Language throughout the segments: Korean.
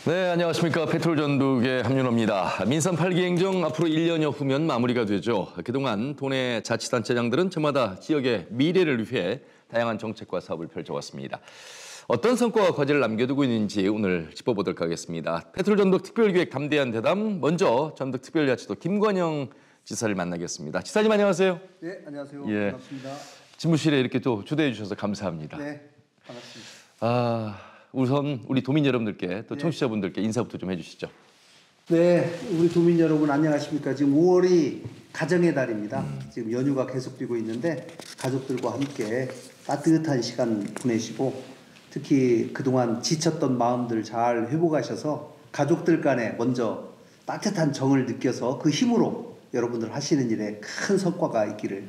네, 안녕하십니까. 페트롤전북의 함윤호입니다. 민선 8기 행정 앞으로 1년여 후면 마무리가 되죠. 그동안 도내 자치단체장들은 저마다 지역의 미래를 위해 다양한 정책과 사업을 펼쳐왔습니다. 어떤 성과와 과제를 남겨두고 있는지 오늘 짚어보도록 하겠습니다. 페트롤전북 특별기획 담대한 대담, 먼저 전북특별자치도 김관영 지사를 만나겠습니다. 지사님 안녕하세요. 네, 안녕하세요. 예. 반갑습니다. 집무실에 이렇게 또 초대해 주셔서 감사합니다. 네, 반갑습니다. 우선 우리 도민 여러분들께 또 네. 청취자분들께 인사부터 좀 해주시죠. 네, 우리 도민 여러분 안녕하십니까? 지금 5월이 가정의 달입니다. 지금 연휴가 계속되고 있는데 가족들과 함께 따뜻한 시간 보내시고 특히 그동안 지쳤던 마음들 잘 회복하셔서 가족들 간에 먼저 따뜻한 정을 느껴서 그 힘으로 여러분들 하시는 일에 큰 성과가 있기를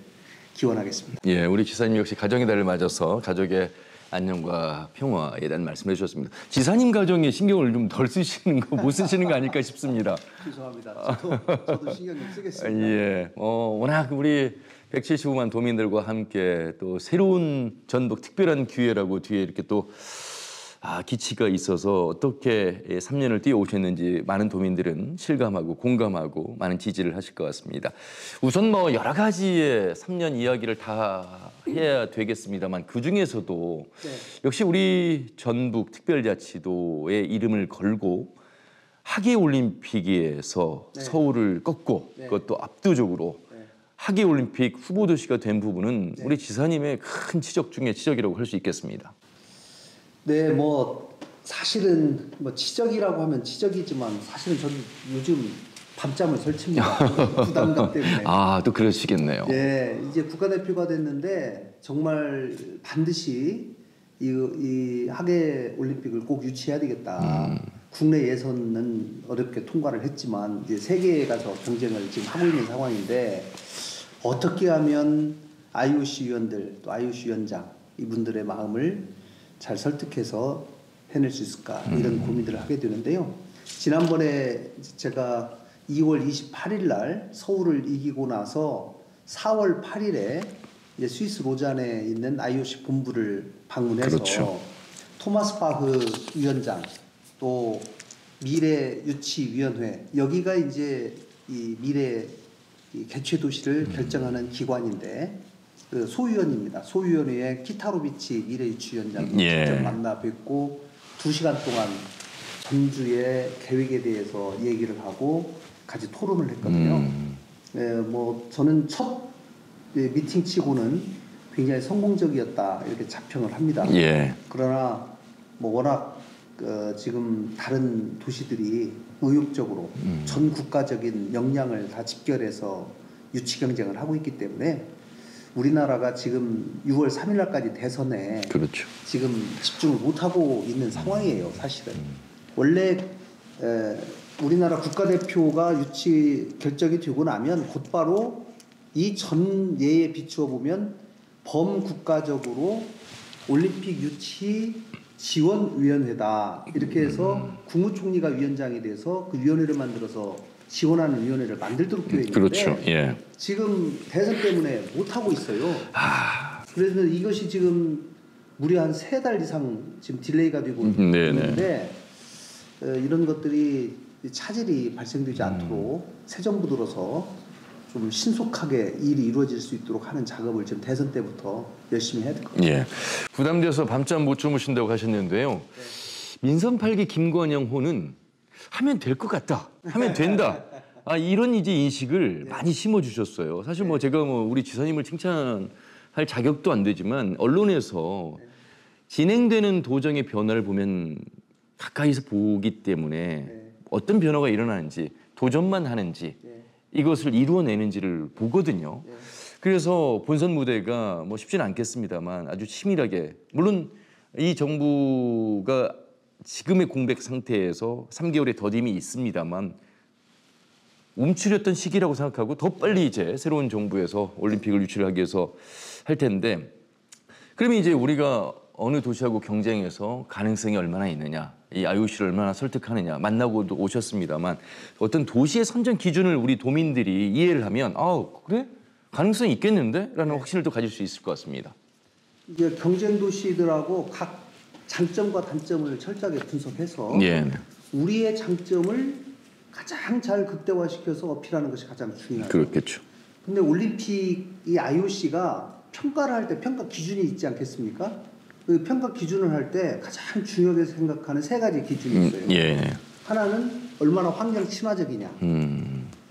기원하겠습니다. 예, 우리 지사님 역시 가정의 달을 맞아서 가족의 안녕과 평화에 대한 말씀을 해주셨습니다. 지사님 가정에 신경을 좀 덜 쓰시는 거, 못 쓰시는 거 아닐까 싶습니다. 죄송합니다. 저도 신경 좀 쓰겠습니다. 예, 워낙 우리 175만 도민들과 함께 또 새로운 전북 특별한 기회라고 뒤에 이렇게 또 기치가 있어서 어떻게 3년을 뛰어오셨는지 많은 도민들은 실감하고 공감하고 많은 지지를 하실 것 같습니다. 우선 여러 가지의 3년 이야기를 다 해야 되겠습니다만 그중에서도 네. 역시 우리 전북 특별자치도의 이름을 걸고 하계올림픽에서 네. 서울을 꺾고 네. 그것도 압도적으로 네. 하계올림픽 후보도시가 된 부분은 네. 우리 지사님의 큰 치적 중에 치적이라고 할 수 있겠습니다. 네, 사실은 치적이라고 하면 치적이지만 사실은 저는 요즘 밤잠을 설칩니다. 부담감 때문에. 또 그러시겠네요. 네, 이제 국가대표가 됐는데 정말 반드시 이 하계 올림픽을 꼭 유치해야 되겠다. 국내 예선은 어렵게 통과를 했지만 이제 세계에 가서 경쟁을 지금 하고 있는 상황인데 어떻게 하면 IOC 위원들 또 IOC 위원장 이분들의 마음을 잘 설득해서 해낼 수 있을까 이런 고민들을 하게 되는데요. 지난번에 제가 2월 28일 날 서울을 이기고 나서 4월 8일에 이제 스위스 로잔에 있는 IOC 본부를 방문해서 그렇죠. 토마스 바흐 위원장 또 미래유치위원회 여기가 이제 이 미래 개최 도시를 결정하는 기관인데 그 소위원입니다. 소위원회의 키타로비치 미래유치위원장 직접 만나 뵙고 2시간 동안 전주의 계획에 대해서 얘기를 하고 같이 토론을 했거든요. 네, 저는 첫 미팅치고는 굉장히 성공적이었다 이렇게 자평을 합니다. 예. 그러나 워낙 지금 다른 도시들이 의욕적으로 전 국가적인 역량을 다 집결해서 유치 경쟁을 하고 있기 때문에 우리나라가 지금 6월 3일 날까지 대선에 그렇죠. 지금 집중을 못하고 있는 상황이에요. 사실은 원래 우리나라 국가대표가 유치 결정이 되고 나면 곧바로 이 전 예에 비추어 보면 범국가적으로 올림픽 유치 지원위원회다 이렇게 해서 국무총리가 위원장이 돼서 그 위원회를 만들어서 지원하는 위원회를 만들도록 되어 있는데 그렇죠. 예. 지금 대선 때문에 못 하고 있어요. 그래서 이것이 지금 무려 한 3달 이상 지금 딜레이가 되고 있는데 이런 것들이 차질이 발생되지 않도록 새 정부 들어서 좀 신속하게 일이 이루어질 수 있도록 하는 작업을 지금 대선 때부터 열심히 해야 될 것 같아요. 예. 부담돼서 밤잠 못 주무신다고 하셨는데요. 네. 민선 8기 김관영 호는 하면 될 것 같다. 하면 된다. 이런 이제 인식을 많이 심어주셨어요. 사실 제가 우리 지사님을 칭찬할 자격도 안 되지만 언론에서 진행되는 도정의 변화를 보면 가까이서 보기 때문에 어떤 변화가 일어나는지 도전만 하는지 이것을 이루어내는지를 보거든요. 그래서 본선 무대가 쉽지는 않겠습니다만 아주 치밀하게 물론 이 정부가 지금의 공백 상태에서 3개월의 더딤이 있습니다만 움츠렸던 시기라고 생각하고 더 빨리 이제 새로운 정부에서 올림픽을 유치를 하기 위해서 할 텐데 그러면 이제 우리가 어느 도시하고 경쟁해서 가능성이 얼마나 있느냐 이 IOC를 얼마나 설득하느냐 만나고도 오셨습니다만 어떤 도시의 선정 기준을 우리 도민들이 이해를 하면 그래? 가능성이 있겠는데? 라는 확신을 또 가질 수 있을 것 같습니다. 이제 경쟁 도시들하고 각 장점과 단점을 철저하게 분석해서 우리의 장점을 가장 잘 극대화시켜서 어필하는 것이 가장 중요하죠. 그렇겠죠. 근데 올림픽 이 IOC가 평가를 할 때 평가 기준이 있지 않겠습니까? 그 평가 기준을 할 때 가장 중요하게 생각하는 세 가지 기준이 있어요. 예. 하나는 얼마나 환경 친화적이냐.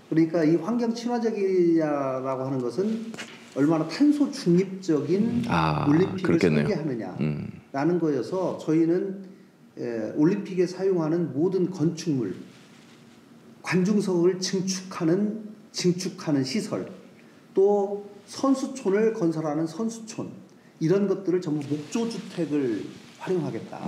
그러니까 이 환경 친화적이냐라고 하는 것은 얼마나 탄소 중립적인 올림픽을 그렇겠네요. 설계하느냐라는 거여서 저희는 올림픽에 사용하는 모든 건축물, 관중석을 증축하는 시설, 또 선수촌을 건설하는 선수촌 이런 것들을 전부 목조주택을 활용하겠다.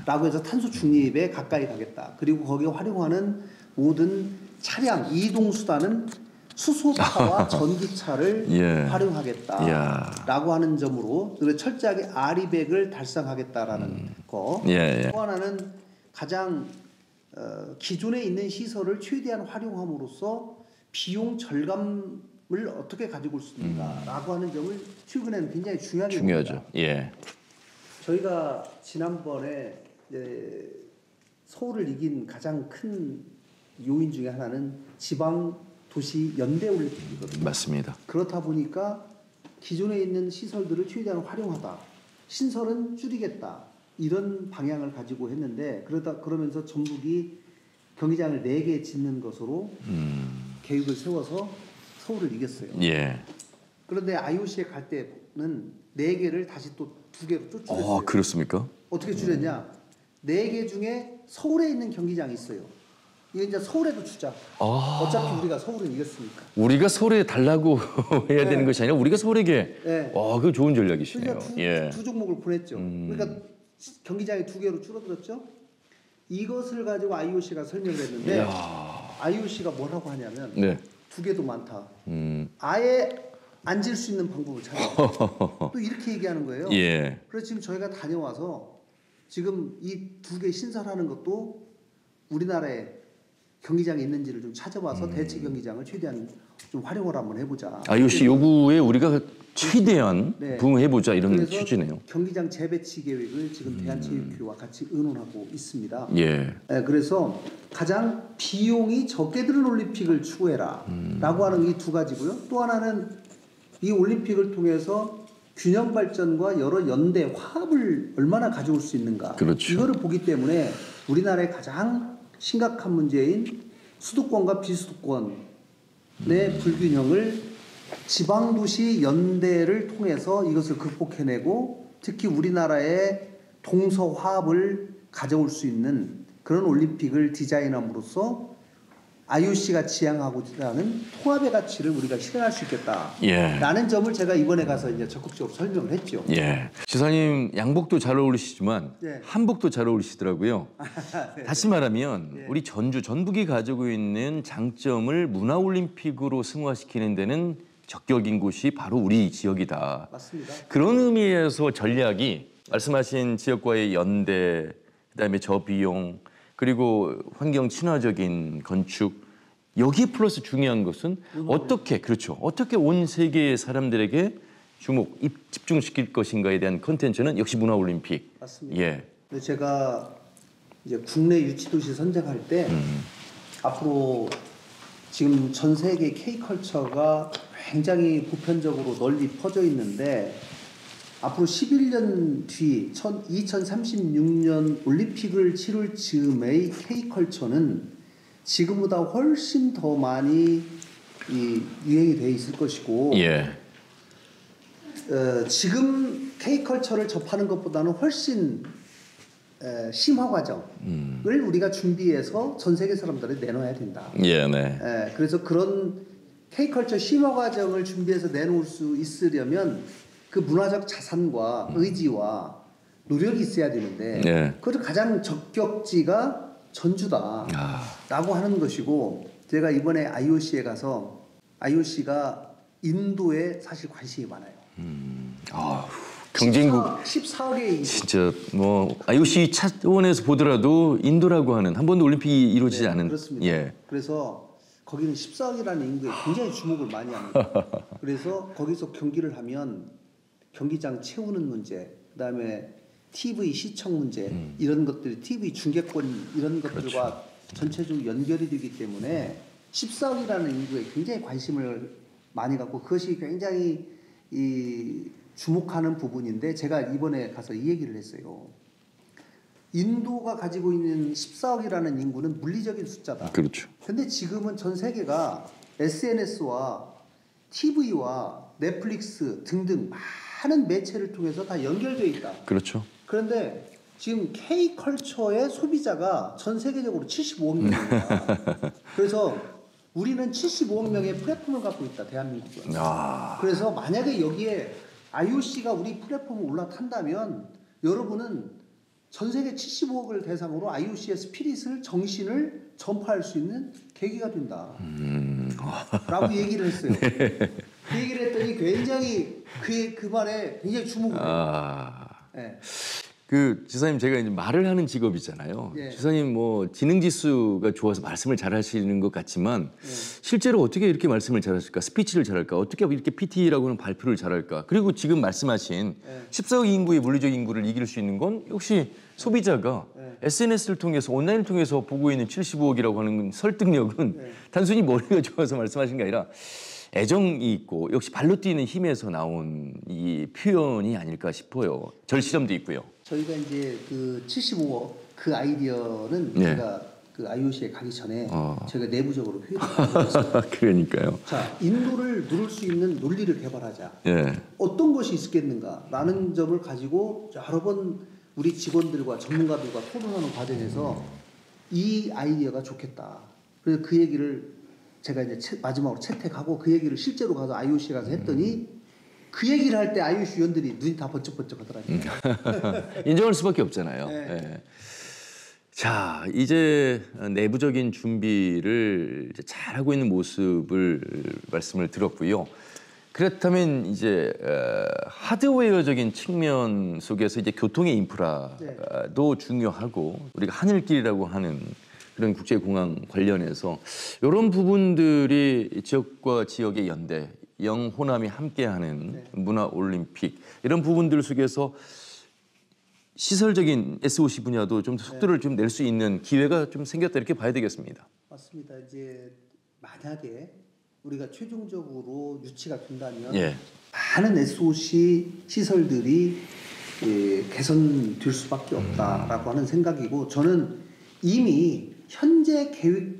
라고 해서 탄소 중립에 가까이 가겠다. 그리고 거기에 활용하는 모든 차량, 이동수단은 수소차와 전기차를 활용하겠다. 라고 하는 점으로 철저하게 아리백을 달성하겠다라는 거. 또 하나는 가장 기존에 있는 시설을 최대한 활용함으로써 비용 절감을 어떻게 가지고 올 수 있는가라고 하는 점을 최근에는 굉장히 중요하게 봅니다. 저희가 지난번에 서울을 이긴 가장 큰 요인 중에 하나는 지방 도시 연대 올림픽이거든요. 맞습니다. 그렇다 보니까 기존에 있는 시설들을 최대한 활용하다, 신설은 줄이겠다 이런 방향을 가지고 했는데 그러면서 전북이 경기장을 4개 짓는 것으로 계획을 세워서 서울을 이겼어요. 그런데 IOC에 갈 때는 4개를 다시 또 2개로 또 줄였어요. 그렇습니까? 어떻게 줄였냐? 4개 중에 서울에 있는 경기장이 있어요. 이거 이제 서울에도 주자. 어차피 우리가 서울은 이겼으니까. 우리가 서울에 달라고 해야 되는 것이 아니라 우리가 서울에게. 그거 좋은 전략이시네요. 그러니까 두 종목을 보냈죠. 그러니까 경기장이 2개로 줄어들었죠. 이것을 가지고 IOC가 설명을 했는데 IOC가 뭐라고 하냐면 2개도 많다. 아예 앉을 수 있는 방법을 찾아. 또 이렇게 얘기하는 거예요. 그래서 지금 저희가 다녀와서 지금 이 2개 신설하는 것도 우리나라에 경기장이 있는지를 좀 찾아봐서 대체 경기장을 최대한 좀 활용을 한번 해보자. IOC 요구에 우리가 최대한 부응해보자 이런 취지네요. 경기장 재배치 계획을 지금 대한체육회와 같이 의논하고 있습니다. 그래서 가장 비용이 적게 드는 올림픽을 추구해라라고 하는 이 2가지고요. 또 하나는 이 올림픽을 통해서 균형 발전과 여러 연대 화합을 얼마나 가져올 수 있는가. 이거를 보기 때문에 우리나라의 가장 심각한 문제인 수도권과 비수도권의 불균형을 지방도시 연대를 통해서 이것을 극복해내고 특히 우리나라의 동서화합을 가져올 수 있는 그런 올림픽을 디자인함으로써 IOC가 지향하고자 하는 통합의 가치를 우리가 실현할 수 있겠다라는 점을 제가 이번에 가서 이제 적극적으로 설명을 했죠. 지사님 양복도 잘 어울리시지만 한복도 잘 어울리시더라고요. 다시 말하면 우리 전북이 가지고 있는 장점을 문화올림픽으로 승화시키는 데는 적격인 곳이 바로 우리 지역이다. 맞습니다. 그런 의미에서 전략이 말씀하신 지역과의 연대, 그다음에 저비용, 그리고 환경 친화적인 건축, 여기에 플러스 중요한 것은 어떻게 온 세계의 사람들에게 집중시킬 것인가에 대한 컨텐츠는 역시 문화올림픽. 맞습니다. 근데 제가 이제 국내 유치도시 선정할 때 앞으로 지금 전 세계 K컬처가 굉장히 보편적으로 널리 퍼져 있는데 앞으로 11년 뒤 2036년 올림픽을 치룰 즈음의 K컬처는 지금보다 훨씬 더 많이 유행이 돼 있을 것이고 지금 K컬처를 접하는 것보다는 훨씬 심화 과정을 우리가 준비해서 전 세계 사람들에 내놓아야 된다. 그래서 그런 K컬처 심화 과정을 준비해서 내놓을 수 있으려면 그 문화적 자산과 의지와 노력이 있어야 되는데 그것을 가장 적격지가 전주다라고 하는 것이고 제가 이번에 IOC에 가서 IOC가 인도에 사실 관심이 많아요. 경쟁국 14억의 진짜 뭐 IOC 차원에서 보더라도 인도라고 하는 한 번도 올림픽이 이루어지지 않은. 그렇습니다. 그래서 거기는 14억이라는 인구에 굉장히 주목을 많이 합니다. 그래서 거기서 경기를 하면 경기장 채우는 문제, 그다음에 TV 시청 문제 이런 것들이 TV 중계권 이런 것들과 전체적으로 연결이 되기 때문에 14억이라는 인구에 굉장히 관심을 많이 갖고 그것이 굉장히 주목하는 부분인데 제가 이번에 가서 이 얘기를 했어요. 인도가 가지고 있는 14억이라는 인구는 물리적인 숫자다. 그렇죠. 근데 지금은 전 세계가 SNS와 TV와 넷플릭스 등등 많은 매체를 통해서 다 연결되어 있다. 그렇죠. 그런데 지금 K컬처의 소비자가 전 세계적으로 75억 명입니다. 그래서 우리는 75억 명의 플랫폼을 갖고 있다, 대한민국은. 그래서 만약에 여기에 IOC가 우리 플랫폼을 올라탄다면 여러분은 전 세계 75억을 대상으로 IOC의 스피릿을, 정신을 전파할 수 있는 계기가 된다. 라고 얘기를 했어요. 그 얘기를 했더니 굉장히 그 말에 굉장히 주목을 해요. 네. 그 지사님 제가 이제 말을 하는 직업이잖아요. 예. 지사님 뭐 지능 지수가 좋아서 말씀을 잘하시는 것 같지만 실제로 어떻게 이렇게 말씀을 잘하실까? 스피치를 잘할까? 어떻게 이렇게 PT라고 하는 발표를 잘할까? 그리고 지금 말씀하신 14억 인구의 물리적 인구를 이길 수 있는 건 역시 소비자가 SNS를 통해서 온라인을 통해서 보고 있는 75억이라고 하는 설득력은 단순히 머리가 좋아서 말씀하신 게 아니라 애정이 있고 역시 발로 뛰는 힘에서 나온 이 표현이 아닐까 싶어요. 절실함도 있고요. 저희가 이제 그 75억 그 아이디어는 제가 그 IOC에 가기 전에 제가 내부적으로 표현했습니다. 그러니까요. 자, 인도를 누를 수 있는 논리를 개발하자. 예. 어떤 것이 있겠는가라는 점을 가지고 여러 번 우리 직원들과 전문가들과 토론하는 과정에서 이 아이디어가 좋겠다. 그래서 그 얘기를 제가 이제 마지막으로 채택하고 그 얘기를 실제로 가서 IOC에 가서 했더니 그 얘기를 할 때 IOC 위원들이 눈이 다 번쩍번쩍 하더라고요. 인정할 수밖에 없잖아요. 네. 예. 자, 이제 내부적인 준비를 이제 잘하고 있는 모습을 말씀을 들었고요. 그렇다면 이제 하드웨어적인 측면 속에서 이제 교통의 인프라도 중요하고 우리가 하늘길이라고 하는 그런 국제공항 관련해서 이런 부분들이 지역과 지역의 연대, 영호남이 함께하는 문화올림픽 이런 부분들 속에서 시설적인 SOC 분야도 좀 속도를 좀 낼 수 있는 기회가 좀 생겼다 이렇게 봐야 되겠습니다. 맞습니다. 이제 만약에 우리가 최종적으로 유치가 된다면 많은 SOC 시설들이 개선될 수밖에 없다라고 하는 생각이고 저는 이미 현재 계획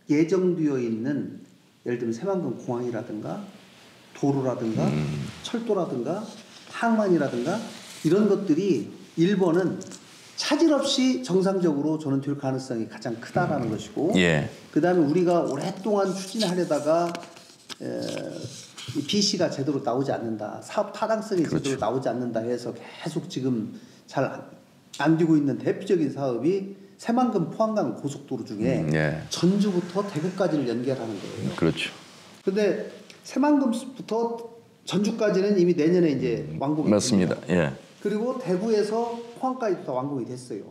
예정되어 있는 예를 들면 새만금 공항이라든가 도로라든가 철도라든가 항만이라든가 이런 것들이 1번은 차질 없이 정상적으로 저는 될 가능성이 가장 크다라는 것이고 그다음에 우리가 오랫동안 추진하려다가 BC가 제대로 나오지 않는다. 사업 타당성이 제대로 나오지 않는다 해서 계속 지금 잘 안 되고 있는 대표적인 사업이 새만금 포항간 고속도로 중에 전주부터 대구까지를 연결하는 거예요. 그렇죠. 근데 새만금부터 전주까지는 이미 내년에 이제 완공이 맞습니다. 됩니다. 그리고 대구에서 포항까지 다 완공이 됐어요.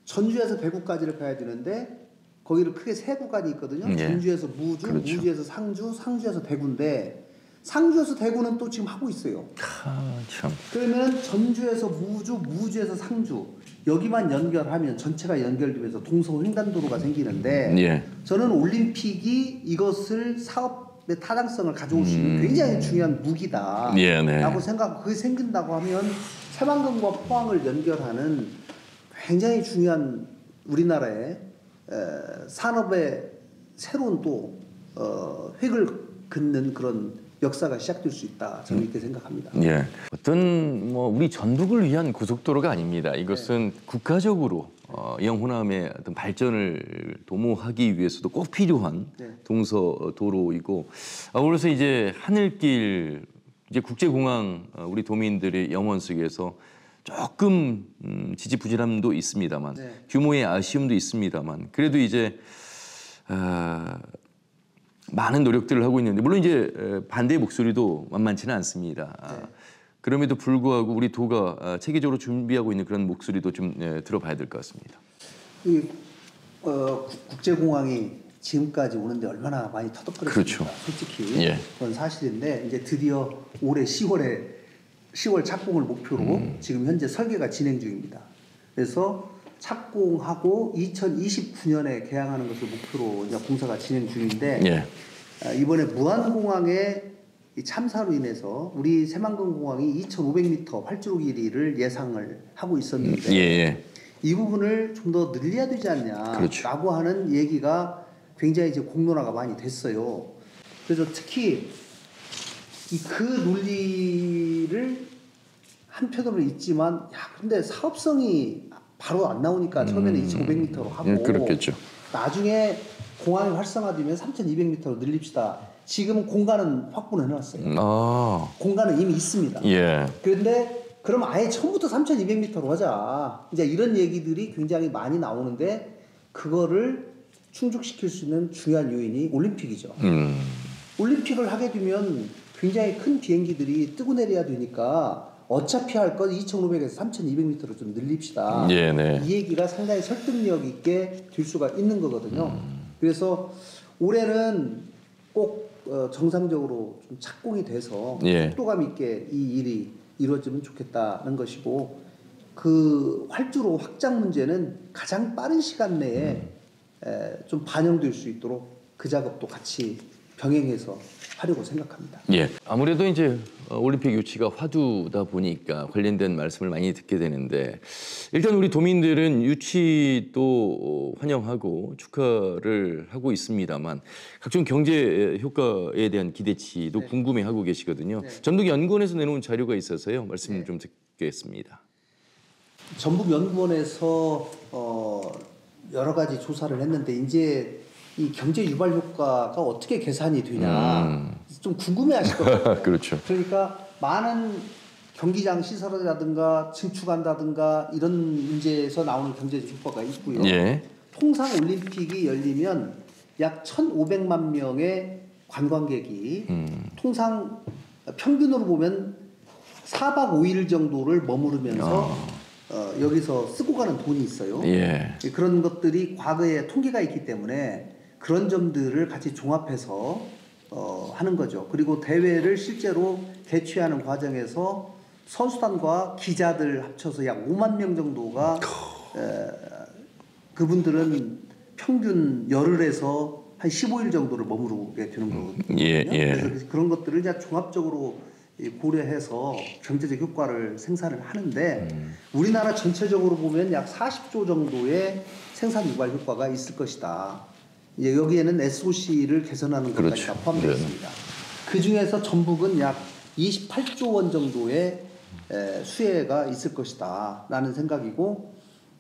전주에서 대구까지를 가야 되는데 거기를 크게 세 구간이 있거든요. 전주에서 무주, 무주에서 상주, 상주에서 대구인데 상주에서 대구는 또 지금 하고 있어요. 참. 그러면 전주에서 무주, 무주에서 상주 여기만 연결하면 전체가 연결되면서 동서횡단도로가 생기는데 저는 올림픽이 이것을 사업의 타당성을 가져올 수 있는 굉장히 중요한 무기다라고 생각하고 그게 생긴다고 하면 새만금과 포항을 연결하는 굉장히 중요한 우리나라의 산업의 새로운 또 획을 긋는 그런 역사가 시작될 수 있다. 저는 이렇게 생각합니다. 어떤 뭐 우리 전북을 위한 고속도로가 아닙니다. 이것은 국가적으로 영호남의 어떤 발전을 도모하기 위해서도 꼭 필요한 동서도로이고 그래서 이제 하늘길 이제 국제공항 우리 도민들의 영원 속에서 조금 지지부진함도 있습니다만 규모의 아쉬움도 있습니다만 그래도 이제 많은 노력들을 하고 있는데 물론 이제 반대의 목소리도 만만치는 않습니다. 그럼에도 불구하고 우리 도가 체계적으로 준비하고 있는 그런 목소리도 좀 들어봐야 될 것 같습니다. 국제공항이 지금까지 오는데 얼마나 많이 터득거렸습니까? 솔직히 그건 사실인데 이제 드디어 올해 10월에 10월 착공을 목표로 지금 현재 설계가 진행 중입니다. 그래서 착공하고 2029년에 개항하는 것을 목표로 이제 공사가 진행 중인데 예. 이번에 무안공항의 이 참사로 인해서 우리 새만금공항이 2,500m 활주로 길이를 예상을 하고 있었는데 예. 이 부분을 좀 더 늘려야 되지 않냐라고 그렇죠. 하는 얘기가 굉장히 이제 공론화가 많이 됐어요. 그래서 특히 그 논리를 한편으로 있지만 야 근데 사업성이 바로 안 나오니까 처음에는 2,500m로 하고 그렇겠죠. 나중에 공항이 활성화되면 3,200m로 늘립시다. 지금 공간은 확보는 해놨어요. 공간은 이미 있습니다. 예. 그런데 그럼 아예 처음부터 3,200m로 하자. 이제 이런 얘기들이 굉장히 많이 나오는데 그거를 충족시킬 수 있는 중요한 요인이 올림픽이죠. 올림픽을 하게 되면 굉장히 큰 비행기들이 뜨고 내려야 되니까 어차피 할 건 2,500에서 3,200m로 좀 늘립시다. 예, 네. 이 얘기가 상당히 설득력 있게 될 수가 있는 거거든요. 그래서 올해는 꼭 정상적으로 좀 착공이 돼서 예. 속도감 있게 이 일이 이루어지면 좋겠다는 것이고 그 활주로 확장 문제는 가장 빠른 시간 내에 좀 반영될 수 있도록 그 작업도 같이 병행해서 하려고 생각합니다. 예. 아무래도 이제 올림픽 유치가 화두다 보니까 관련된 말씀을 많이 듣게 되는데 일단 우리 도민들은 유치도 환영하고 축하를 하고 있습니다만 각종 경제 효과에 대한 기대치도 궁금해하고 계시거든요. 전북연구원에서 내놓은 자료가 있어서요. 말씀 좀 듣겠습니다. 전북연구원에서 여러 가지 조사를 했는데 이제 이 경제 유발 효과가 어떻게 계산이 되냐 좀 궁금해하실 것 같아요. 그렇죠. 그러니까 많은 경기장 시설이라든가 증축한다든가 이런 문제에서 나오는 경제적 효과가 있고요. 예. 통상 올림픽이 열리면 약 1,500만 명의 관광객이 통상 평균으로 보면 4박 5일 정도를 머무르면서 여기서 쓰고 가는 돈이 있어요. 예. 그런 것들이 과거에 통계가 있기 때문에 그런 점들을 같이 종합해서 하는 거죠. 그리고 대회를 실제로 개최하는 과정에서 선수단과 기자들 합쳐서 약 5만 명 정도가 그분들은 평균 열흘에서 한 15일 정도를 머무르게 되는 거거든요. 예. 그래서 그런 것들을 이제 종합적으로 고려해서 경제적 효과를 생산을 하는데 우리나라 전체적으로 보면 약 40조 정도의 생산 유발 효과가 있을 것이다. 이제 여기에는 SOC를 개선하는 것까지 다 포함되어 있습니다. 그 중에서 전북은 약 28조 원 정도의 수혜가 있을 것이다 라는 생각이고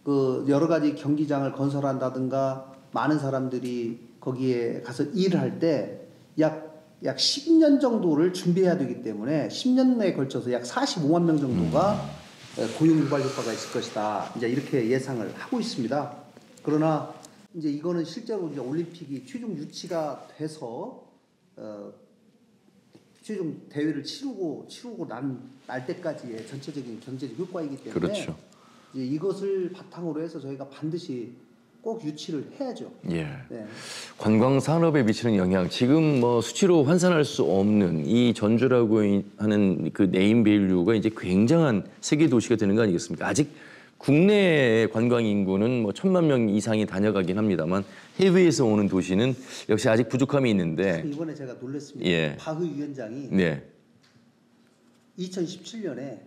그 여러 가지 경기장을 건설한다든가 많은 사람들이 거기에 가서 일을 할 때 약 10년 정도를 준비해야 되기 때문에 10년에 걸쳐서 약 45만 명 정도가 고용 유발 효과가 있을 것이다. 이제 이렇게 예상을 하고 있습니다. 그러나 이제 이거는 실제로 이제 올림픽이 최종 유치가 돼서 최종 대회를 치르고 날 때까지의 전체적인 경제적 효과이기 때문에 그렇죠. 이제 이것을 바탕으로 해서 저희가 반드시 꼭 유치를 해야죠. 예. 네. 관광 산업에 미치는 영향 지금 뭐 수치로 환산할 수 없는 이 전주라고 하는 그 네임 밸류가 이제 굉장한 세계 도시가 되는 거 아니겠습니까? 아직 국내 관광 인구는 뭐 1,000만 명 이상이 다녀가긴 합니다만 해외에서 오는 도시는 역시 아직 부족함이 있는데 이번에 제가 놀랐습니다. 예. 바흐 위원장이 네. 2017년에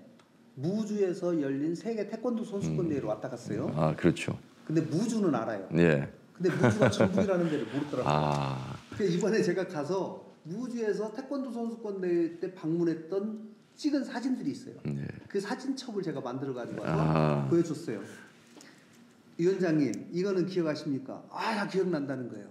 무주에서 열린 세계 태권도 선수권 대회로 왔다 갔어요. 아, 그렇죠. 근데 무주는 알아요. 네. 근데 무주가 전북이라는 데를 모르더라고요. 아. 그래서 이번에 제가 가서 무주에서 태권도 선수권 대회 때 방문했던 찍은 사진들이 있어요. 네. 그 사진첩을 제가 만들어 가지고 와서 보여줬어요. 위원장님, 이거는 기억하십니까? 나 기억난다는 거예요.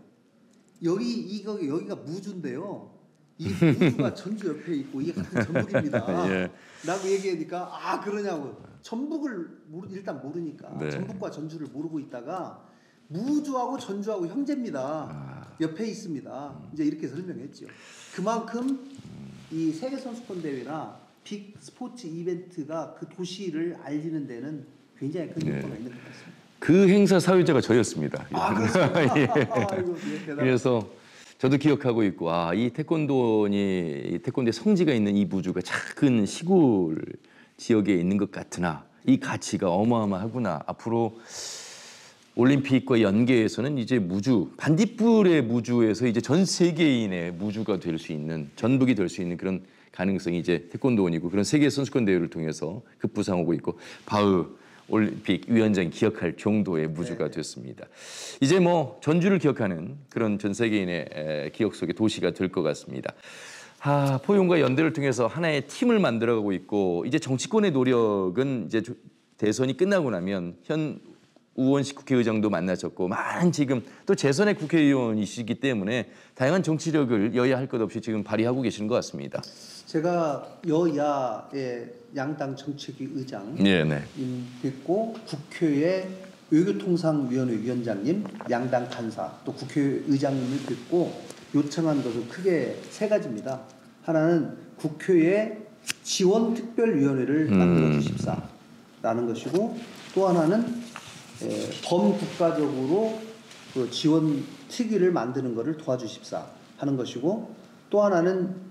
여기가 무주인데요. 이 무주가 전주 옆에 있고 이게 같은 전북입니다. 예. 라고 얘기하니까 그러냐고. 전북을 일단 모르니까 네. 전북과 전주를 모르고 있다가 무주하고 전주하고 형제입니다. 옆에 있습니다. 이제 이렇게 설명했죠. 그만큼 이 세계 선수권 대회나 빅 스포츠 이벤트가 그 도시를 알리는 데는 굉장히 큰 효과가 있는 것 같습니다. 그 행사 사회자가 저였습니다. 그렇습니까? 예. 아이고, 대단하다. 그래서 저도 기억하고 있고 이 태권도의 성지가 있는 이 부주가 작은 시골 지역에 있는 것 같으나 이 가치가 어마어마하구나. 앞으로 올림픽과 연계해서는 이제 무주, 반딧불의 무주에서 이제 전 세계인의 무주가 될 수 있는, 전북이 될 수 있는 그런 가능성이 이제 태권도원이고 그런 세계 선수권 대회를 통해서 급부상하고 있고 바흐 올림픽 위원장 기억할 정도의 무주가 됐습니다. 이제 뭐 전주를 기억하는 그런 전 세계인의 기억 속의 도시가 될 것 같습니다. 포용과 연대를 통해서 하나의 팀을 만들어가고 있고 이제 정치권의 노력은 이제 대선이 끝나고 나면 현 우원식 국회의장도 만나셨고 많은 지금 또 재선의 국회의원이시기 때문에 다양한 정치력을 여야 할 것 없이 지금 발휘하고 계시는 것 같습니다. 제가 여야의 양당 정책위 의장 있고 국회의 외교통상위원회 위원장님, 양당 간사, 또 국회의장님을 뵙고 요청한 것은 크게 세 가지입니다. 하나는 국회의 지원특별위원회를 만들어 주십사라는 것이고 또 하나는 범국가적으로 그 지원 특위를 만드는 것을 도와주십사 하는 것이고 또 하나는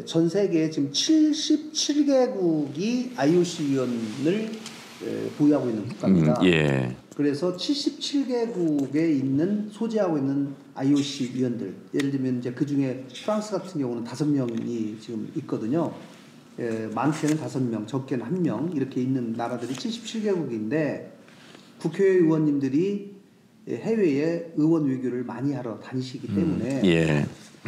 전 세계에 지금 77개국이 IOC 위원을 보유하고 있는 국가입니다. 그래서 77개국에 있는 소재하고 있는 IOC 위원들 예를 들면 이제 그 중에 프랑스 같은 경우는 5명이 지금 있거든요. 많게는 5명, 적게는 1명 이렇게 있는 나라들이 77개국인데 국회의원님들이 해외에 의원 외교를 많이 하러 다니시기 때문에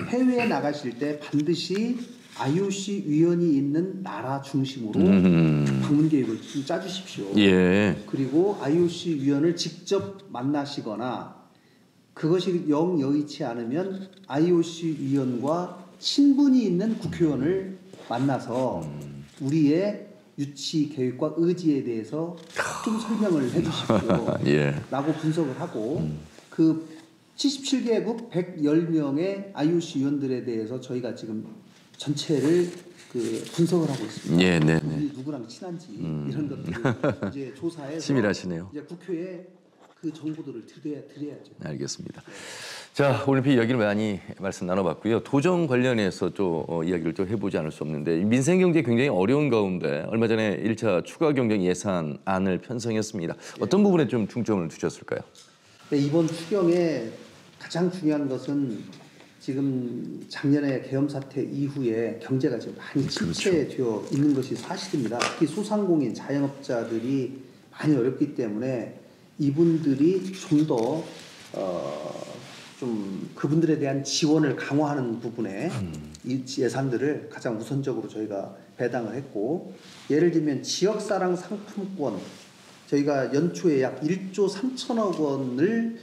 해외에 나가실 때 반드시 IOC 위원이 있는 나라 중심으로 방문 계획을 좀 짜주십시오. 그리고 IOC 위원을 직접 만나시거나 그것이 영 여의치 않으면 IOC 위원과 친분이 있는 국회의원을 만나서 우리의 유치 계획과 의지에 대해서 좀 설명을 해주십시오. 라고 분석을 하고 그 77개국 110명의 IOC 위원들에 대해서 저희가 지금 전체를 분석을 하고 있습니다. 우리 누구랑 친한지 이런 것들을 이제 조사해서 치밀하시네요. 이제 국회에 그 정보들을 드려야죠. 알겠습니다. 자, 올림픽 이야기를 많이 말씀 나눠봤고요. 도정 관련해서 또 이야기를 좀 해보지 않을 수 없는데 민생 경제 굉장히 어려운 가운데 얼마 전에 1차 추가 경정 예산안을 편성했습니다. 어떤 부분에 좀 중점을 두셨을까요? 네, 이번 추경에 가장 중요한 것은 지금 작년에 계엄 사태 이후에 경제가 지금 많이 침체되어 있는 것이 사실입니다. 특히 소상공인 자영업자들이 많이 어렵기 때문에 이분들이 좀 더 좀 그분들에 대한 지원을 강화하는 부분에 이 예산들을 가장 우선적으로 저희가 배당을 했고 예를 들면 지역사랑 상품권 저희가 연초에 약 1조 3천억 원을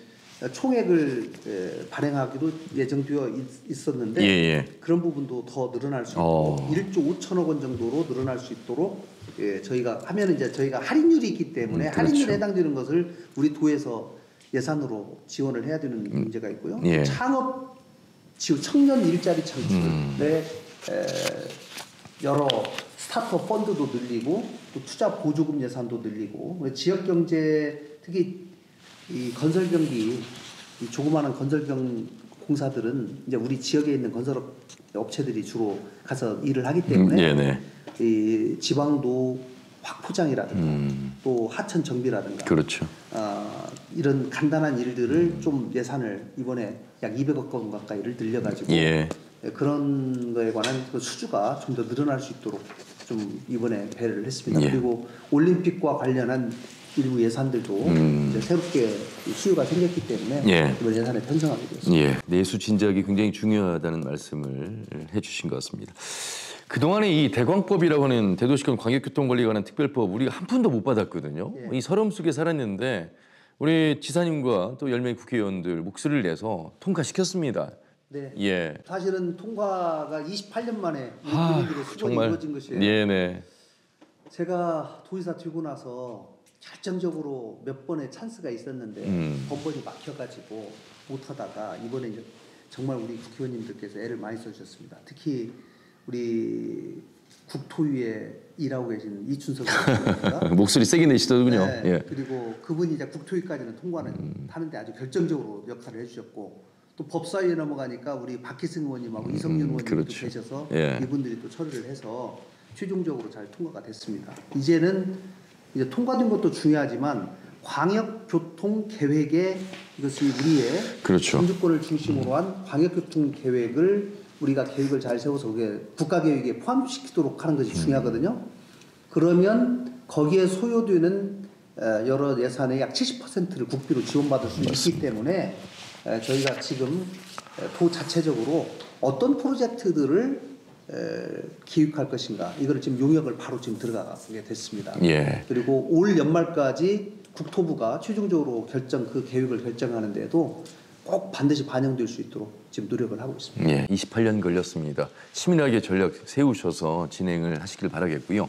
총액을 발행하기로 예정되어 있었는데 그런 부분도 더 늘어날 수 있고 1조 5천억 원 정도로 늘어날 수 있도록 저희가 하면 이제 저희가 할인율이 있기 때문에 할인율에 해당되는 것을 우리 도에서 예산으로 지원을 해야 되는 문제가 있고요. 창업 지원 청년 일자리 창출에 여러 스타트업 펀드도 늘리고 또 투자 보조금 예산도 늘리고 지역 경제 특히 이 건설 경기 이 조그마한 건설 공사들은 이제 우리 지역에 있는 건설업 업체들이 주로 가서 일을 하기 때문에 이 지방도 확포장이라든가 또 하천 정비라든가 이런 간단한 일들을 좀 예산을 이번에 약 200억 원 가까이를 늘려가지고 그런 거에 관한 그 수주가 좀 더 늘어날 수 있도록 좀 이번에 배려를 했습니다. 그리고 올림픽과 관련한 일부 예산들도 이제 새롭게 수요가 생겼기 때문에 이번 예산에 편성하게 되었습니다. 내수 진작이 굉장히 중요하다는 말씀을 해주신 것 같습니다. 그동안에 이 대광법이라고 하는 대도시권 광역교통관리에 관한 특별법 우리가 한 푼도 못 받았거든요. 이 서름 속에 살았는데 우리 지사님과 또 10명의 국회의원들 목소리를 내서 통과시켰습니다. 사실은 통과가 28년 만에 우리 국민들의 수건이 이루어진 것이에요. 제가 도지사 되고 나서 결정적으로 몇 번의 찬스가 있었는데 번번이 막혀가지고 못하다가 이번에 이제 정말 우리 국회의원님들께서 애를 많이 써주셨습니다. 특히 우리 국토위에 일하고 계신 이춘석 의원님과 목소리 세게 내시더군요. 그리고 그분이 이제 국토위까지는 통과는 하는데 아주 결정적으로 역할을 해주셨고 또 또 법사위에 넘어가니까 우리 박희승 의원님하고 이성윤 의원님도 그렇죠. 계셔서 예. 이분들이 또 처리를 해서 최종적으로 잘 통과가 됐습니다. 이제는 이제 통과된 것도 중요하지만 광역교통계획에 이것이 우리의 그렇죠. 정주권을 중심으로 한 광역교통계획을 우리가 계획을 잘 세워서 그게 국가계획에 포함시키도록 하는 것이 중요하거든요. 그러면 거기에 소요되는 여러 예산의 약 70%를 국비로 지원받을 수 있기 때문에 저희가 지금 도 자체적으로 어떤 프로젝트들을 기획할 것인가 이거를 지금 용역을 바로 지금 들어가게 됐습니다. 예. 그리고 올 연말까지 국토부가 최종적으로 그 계획을 결정하는데도 꼭 반드시 반영될 수 있도록 지금 노력을 하고 있습니다. 예, 28년 걸렸습니다. 치밀하게 전략 세우셔서 진행을 하시길 바라겠고요.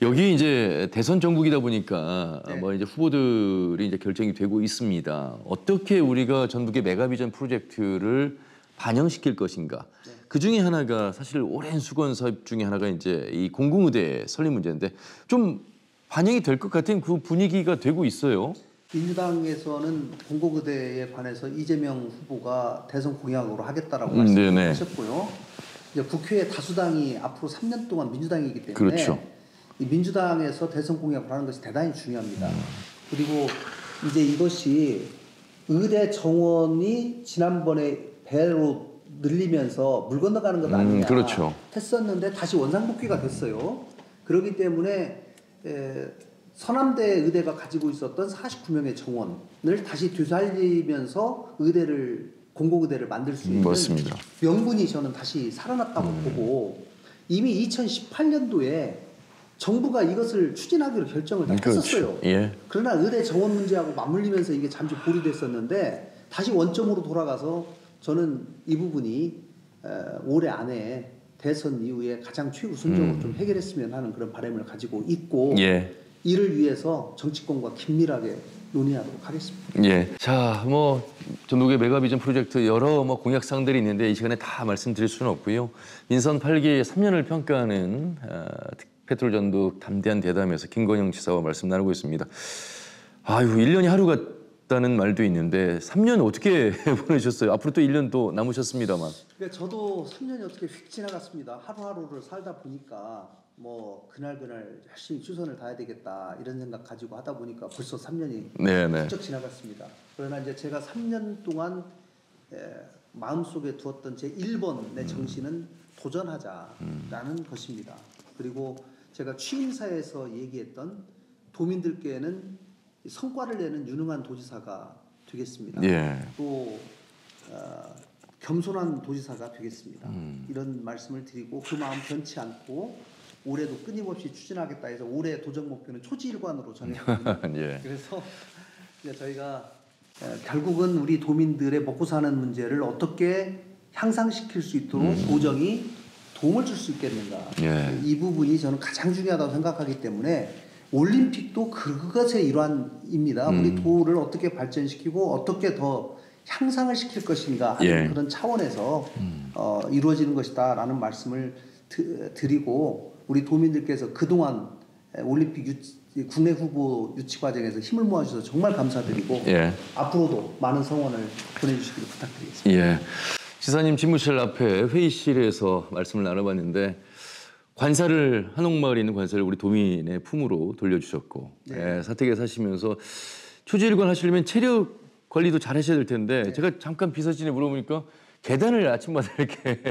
여기 이제 대선 전국이다 보니까 네. 뭐 이제 후보들이 이제 결정이 되고 있습니다. 어떻게 우리가 전북의 메가비전 프로젝트를 반영시킬 것인가? 네. 그 중에 하나가 사실 오랜 수건 사업 중에 하나가 이제 이 공공의대 설립 문제인데 좀 반영이 될 것 같은 그 분위기가 되고 있어요. 민주당에서는 공공의대에 관해서 이재명 후보가 대선 공약으로 하겠다라고 네네. 말씀하셨고요. 이제 국회의 다수당이 앞으로 3년 동안 민주당이기 때문에 그렇죠. 이 민주당에서 대선 공약을 하는 것이 대단히 중요합니다. 그리고 이제 이것이 의대 정원이 지난번에 배로 늘리면서 물 건너가는 것 아니냐 그렇죠. 했었는데 다시 원상복귀가 됐어요. 그렇기 때문에 서남대 의대가 가지고 있었던 49명의 정원을 다시 되살리면서 공공의대를 만들 수 있는 맞습니다. 명분이 저는 다시 살아났다고 보고 이미 2018년도에 정부가 이것을 추진하기로 결정을 다 했었어요. 예. 그러나 의대 정원 문제하고 맞물리면서 이게 잠시 보류됐었는데 다시 원점으로 돌아가서 저는 이 부분이 올해 안에 대선 이후에 가장 최우선적으로 좀 해결했으면 하는 그런 바람을 가지고 있고 예. 이를 위해서 정치권과 긴밀하게 논의하도록 하겠습니다. 예. 자, 뭐 전북의 메가비전 프로젝트 여러 뭐 공약사항들이 있는데 이 시간에 다 말씀드릴 수는 없고요. 민선 8기 3년을 평가하는 페트롤 전북 담대한 대담에서 김건영 지사와 말씀 나누고 있습니다. 아유, 1년이 하루 같다는 말도 있는데 3년 어떻게 보내셨어요? 앞으로 또 1년 또 남으셨습니다만. 그러니까 저도 3년이 어떻게 휙 지나갔습니다. 하루하루를 살다 보니까 뭐 그날 열심히 최선을 다해야 되겠다 이런 생각 가지고 하다 보니까 벌써 3년이 네네. 훌쩍 지나갔습니다. 그러나 이제 제가 3년 동안 마음속에 두었던 제 1번의 정신은 도전하자라는 것입니다. 그리고 제가 취임사에서 얘기했던 도민들께는 성과를 내는 유능한 도지사가 되겠습니다. 예. 또 겸손한 도지사가 되겠습니다. 이런 말씀을 드리고 그 마음 변치 않고 올해도 끊임없이 추진하겠다 해서 올해 도전 목표는 초지일관으로 정했거든요. 예. 그래서 이제 저희가 결국은 우리 도민들의 먹고 사는 문제를 어떻게 향상시킬 수 있도록 도정이 도움을 줄 수 있겠는가. 예. 이 부분이 저는 가장 중요하다고 생각하기 때문에 올림픽도 그것의 일환입니다. 우리 도를 어떻게 발전시키고 어떻게 더 향상을 시킬 것인가 하는 예. 그런 차원에서 이루어지는 것이다라는 말씀을 드리고 우리 도민들께서 그동안 올림픽 국내 후보 유치 과정에서 힘을 모아주셔서 정말 감사드리고 예. 앞으로도 많은 성원을 보내주시길 부탁드리겠습니다. 예. 지사님 집무실 앞에 회의실에서 말씀을 나눠봤는데 관사를 한옥마을에 있는 관사를 우리 도민의 품으로 돌려주셨고 네. 예, 사택에 사시면서 초지일관 하시려면 체력 관리도 잘 하셔야 될 텐데 네. 제가 잠깐 비서진에 물어보니까 계단을 아침마다 이렇게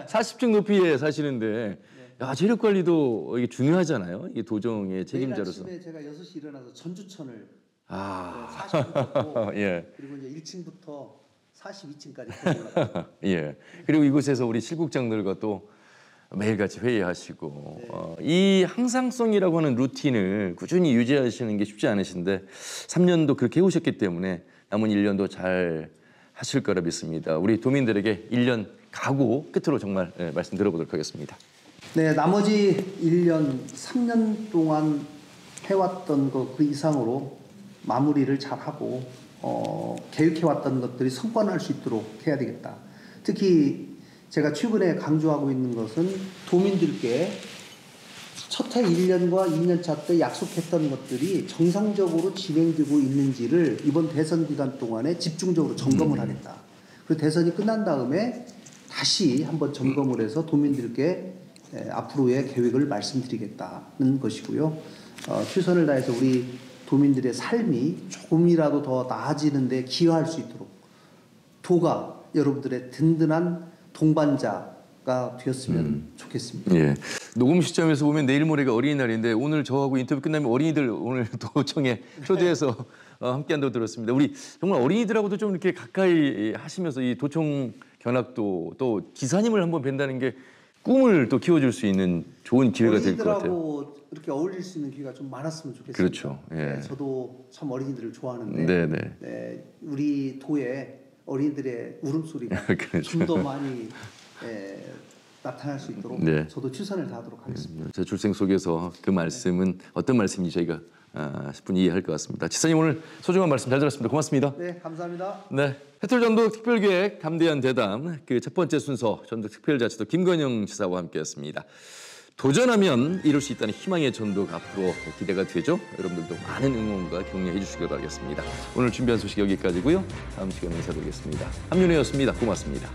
40층 높이에 사시는데 야, 체력 관리도 이게 중요하잖아요. 이게 도정의 책임자로서. 내일 아침에 제가 6시 일어나서 전주천을 아. 40분 예. 그리고 이제 1층부터 42층까지 올라가요. 예. 그리고 이곳에서 우리 실국장들과 또 매일같이 회의하시고 네. 이 항상성이라고 하는 루틴을 꾸준히 유지하시는 게 쉽지 않으신데 3년도 그렇게 해오셨기 때문에 남은 1년도 잘 하실 거라 믿습니다. 우리 도민들에게 1년 각오 끝으로 정말 말씀 들어보도록 하겠습니다. 네, 나머지 1년, 3년 동안 해왔던 것 그 이상으로 마무리를 잘하고 계획해왔던 것들이 성과날 수 있도록 해야 되겠다. 특히 제가 최근에 강조하고 있는 것은 도민들께 첫 해 1년과 2년차 때 약속했던 것들이 정상적으로 진행되고 있는지를 이번 대선 기간 동안에 집중적으로 점검을 하겠다. 그리고 대선이 끝난 다음에 다시 한번 점검을 해서 도민들께 앞으로의 계획을 말씀드리겠다는 것이고요. 최선을 다해서 우리 도민들의 삶이 조금이라도 더 나아지는 데 기여할 수 있도록 도가 여러분들의 든든한 동반자가 되었으면 좋겠습니다. 예. 녹음 시점에서 보면 내일 모레가 어린이날인데 오늘 저하고 인터뷰 끝나면 어린이들 오늘 도청에 초대해서 함께한다고 들었습니다. 우리 정말 어린이들하고도 좀 이렇게 가까이 하시면서 이 도청 견학도 또 지사님을 한번 뵌다는 게 꿈을 또 키워줄 수 있는 좋은 기회가 될 것 같아요. 어린이들하고 이렇게 어울릴 수 있는 기회가 좀 많았으면 좋겠습니다. 그렇죠. 예. 네, 저도 참 어린이들을 좋아하는데 네네. 네, 우리 도에 어린이들의 울음소리가 그렇죠. 좀 더 많이 나타날 수 있도록 네. 저도 최선을 다하도록 하겠습니다. 제 출생 속에서 그 말씀은 어떤 말씀인지 저희가 10분 이해할 것 같습니다. 지사님 오늘 소중한 말씀 잘 들었습니다. 고맙습니다. 네, 감사합니다. 네, 해톨전북 특별기획 담대한 대담 그 첫 번째 순서 전북특별자치도 김건영 지사와 함께했습니다. 도전하면 이룰 수 있다는 희망의 전북 앞으로 기대가 되죠. 여러분들도 많은 응원과 격려해 주시길 바라겠습니다. 오늘 준비한 소식 여기까지고요. 다음 시간에 인사드리겠습니다. 함윤혜였습니다. 고맙습니다.